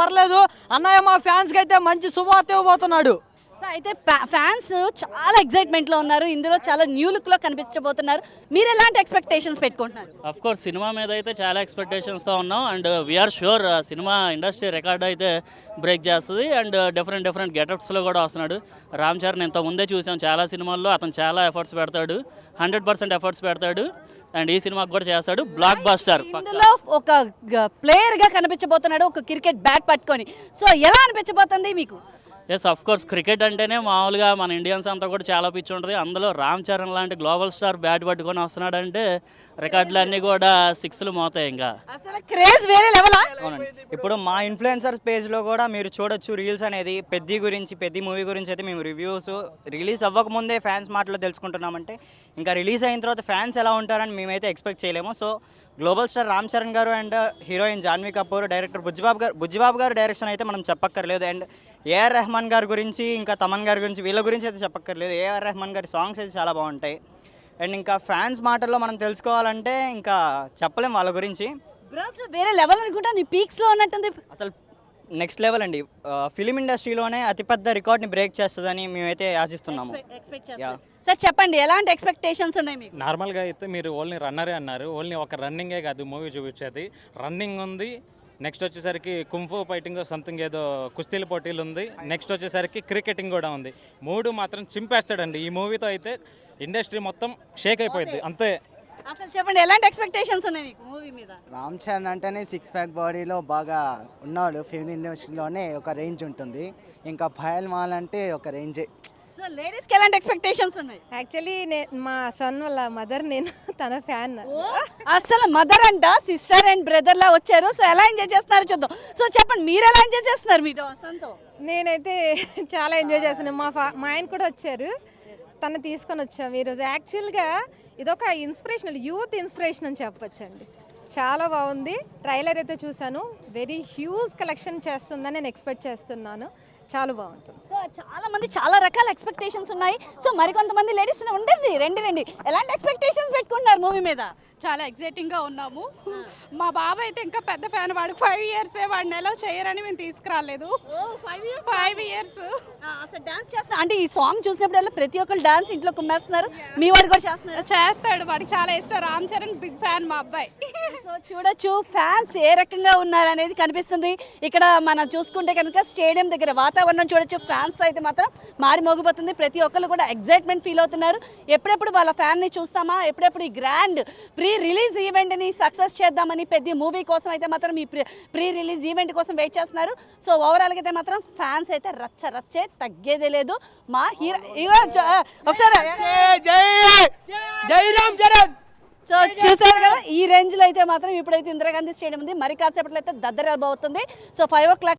పర్లేదు అన్నయ్య మా ఫ్యాన్స్ కి అయితే మంచి శుభవార్త ఇవ్వబోతున్నాడు. సో అయితే ఫ్యాన్స్ చాలా ఎక్సైట్మెంట్లో ఉన్నారు. ఇందులో చాలా న్యూ లుక్లో కనిపించబోతున్నారు. మీరు ఎలాంటి ఎక్స్పెక్టేషన్స్ పెట్టుకుంటున్నారు? అఫ్ కోర్స్ సినిమా మీద అయితే చాలా ఎక్స్పెక్టేషన్స్తో ఉన్నాం. And we are sure cinema industry record అయితే బ్రేక్ చేస్తుంది. అండ్ డిఫరెంట్ గెటప్స్లో కూడా వస్తున్నాడు రామ్ చరణ్. ఇంత ముందే చూసాం చాలా సినిమాల్లో, అతను చాలా ఎఫర్ట్స్ పెడతాడు, 100% ఎఫర్ట్స్ పెడతాడు. అండ్ ఈ సినిమాకి కూడా చేస్తాడు బ్లాక్ బస్టర్. ఇందులో ఒక ప్లేయర్గా కనిపించబోతున్నాడు, ఒక క్రికెట్ బ్యాట్ పట్టుకొని. సో ఎలా అనిపించబోతుంది మీకు? ఎస్ అఫ్ కోర్స్ క్రికెట్ అంటేనే మామూలుగా మన ఇండియన్స్ అంతా కూడా చాలా పిచ్చి ఉంటుంది. అందులో రామ్ చరణ్ లాంటి గ్లోబల్ స్టార్ బ్యాట్ పట్టుకొని వస్తున్నాడంటే రికార్డులన్నీ కూడా సిక్స్లు మోతాయి. ఇంకా అసలు క్రేజ్ వేరే లెవెల్. అవునండి, ఇప్పుడు మా ఇన్ఫ్లుయెన్సర్స్ పేజ్లో కూడా మీరు చూడొచ్చు రీల్స్ అనేది. పెద్ద మూవీ గురించి అయితే మేము రివ్యూస్ రిలీజ్ అవ్వకముందే ఫ్యాన్స్ మాటలో తెలుసుకుంటున్నామంటే ఇంకా రిలీజ్ అయిన తర్వాత ఫ్యాన్స్ ఎలా ఉంటారని మేమైతే ఎక్స్పెక్ట్ చేయలేము. So global star Ram Charan గారు and heroine Janhvi Kapoor, director Bujjibabu గారు డైరెక్షన్ అయితే మనం చెప్పక్కర్లేదు. అండ్ ఏఆర్ రెహమాన్ గారి గురించి, ఇంకా తమన్ గారి గురించి, వీళ్ళ గురించి అయితే చెప్పక్కర్లేదు. ఏఆర్ రెహమాన్ గారి సాంగ్స్ అయితే చాలా బాగుంటాయి. అండ్ ఇంకా ఫ్యాన్స్ మాటల్లో మనం తెలుసుకోవాలంటే ఇంకా చెప్పలేం వాళ్ళ గురించి. వేరే లెవెల్ అనుకుంటా, నీ పీక్స్లో ఉన్నట్టుంది. అసలు నెక్స్ట్ లెవెల్ అండి. ఫిలిం ఇండస్ట్రీలోనే అతిపెద్ద రికార్డ్ని బ్రేక్ చేస్తుందని మేమైతే ఆశిస్తున్నాము. సార్ చెప్పండి, ఎలాంటి ఎక్స్పెక్టేషన్స్ ఉన్నాయి మీకు? నార్మల్గా అయితే మీరు ఓన్లీ రన్నరే అన్నారు. ఓన్లీ ఒక రన్నింగే కాదు మూవీ చూపించేది. రన్నింగ్ ఉంది, నెక్స్ట్ వచ్చేసరికి కుంఫు ఫైటింగ్ సంథింగ్ ఏదో కుస్తీల పోటీలు ఉంది, నెక్స్ట్ వచ్చేసరికి క్రికెటింగ్ కూడా ఉంది. మూడు మాత్రం చింపేస్తాడండి ఈ మూవీతో. అయితే ఇండస్ట్రీ మొత్తం షేక్ అయిపోయింది అంతే. అసలు చెప్పండి, ఎలాంటి ఎక్స్పెక్టేషన్స్ ఉన్నాయి మీకు మూవీ మీద? రామ్ చరణ్ అంటేనే 6 ప్యాక్ బాడీలో బాగా ఉన్నాడు. ఫిల్మ్ ఇండస్ట్రీలోనే ఒక రేంజ్ ఉంటుంది. ఇంకా భయల్ మాల్ అంటే ఒక రేంజే. సో లేడీస్కి ఎలాంటి ఎక్స్పెక్టేషన్స్ ఉన్నాయి? యాక్చువల్లీ మా సన్ వాళ్ళ మదర్, నేను తన ఫ్యాన్. అసలు మదర్ అంట సిస్టర్ అండ్ బ్రదర్ లా వచ్చారు. సో ఎలా ఎంజాయ్ చేస్తున్నారు చూద్దాం. సో చెప్పండి, మీరు ఎలా ఎంజాయ్ చేస్తున్నారు మీ సన్తో? నేనైతే చాలా ఎంజాయ్ చేస్తున్నాను. మా ఆయన కూడా వచ్చారు, తను తీసుకొని వచ్చాము ఈరోజు. యాక్చువల్గా ఇదొక ఇన్స్పిరేషనల్ యూత్ ఇన్స్పిరేషన్ అని చెప్పొచ్చండి. చాలా బాగుంది. ట్రైలర్ అయితే చూశాను, వెరీ హ్యూజ్ కలెక్షన్ చేస్తుందని నేను ఎక్స్పెక్ట్ చేస్తున్నాను. చాలా బాగుంటుంది. సో చాలా మంది చాలా రకాల ఎక్స్పెక్టేషన్స్ ఉన్నాయి. సో మరికొంతమంది లేడీస్ ఉండండి, రండి. ఎలాంటి ఎక్స్పెక్టేషన్స్ పెట్టుకుంటున్నారు మూవీ మీద? చాలా ఎగ్జైటింగ్గా ఉన్నాము. మా బాబు అయితే ఇంకా పెద్ద ఫ్యాన్. వాడు 5 years, వాడిని ఎలా చేయరని మేము తీసుకురాలేదు. 5 years అసలు డాన్స్ చేస్తా అంటే ఈ సాంగ్ చూసినప్పుడల్లా ప్రతి ఒక్కరు డాన్స్ ఇంట్లో కుమ్మేస్తున్నారు. మీ వాడు కూడా చేస్తాడు. వాడికి చాలా ఇష్టం. రామ్ చరణ్ బిగ్ ఫ్యాన్ మా అబ్బాయి. సో చూడొచ్చు ఫ్యాన్స్ ఏ రకంగా ఉన్నారు అనేది కనిపిస్తుంది. ఇక్కడ మనం చూసుకుంటే కనుక స్టేడియం దగ్గర వాతావరణం చూడొచ్చు. ఫ్యాన్స్ అయితే మాత్రం మారి మోగిపోతుంది. ప్రతి ఒక్కరు కూడా ఎగ్జైట్మెంట్ ఫీల్ అవుతున్నారు. ఎప్పుడెప్పుడు వాళ్ళ ఫ్యాన్ని చూస్తామా, ఎప్పుడెప్పుడు ఈ గ్రాండ్ ప్రీ రిలీజ్ ఈవెంట్ని సక్సెస్ చేద్దామని పెద్ద మూవీ కోసం అయితే మాత్రం ఈ ప్రీ రిలీజ్ ఈవెంట్ కోసం వెయిట్ చేస్తున్నారు. సో ఓవరాల్గా అయితే మాత్రం ఫ్యాన్స్ అయితే రచ్చే తగ్గేదే లేదు. మా హీరో ఒకసారి జై రామ్ చరణ్. సో చూసారు కదా, ఈ రేంజ్లో అయితే మాత్రం ఇప్పుడైతే ఇందిరాగాంధీ స్టేడియం ఉంది. మరి కాసేపట్లో అయితే దద్దరబోతుంది. So 5 o'clock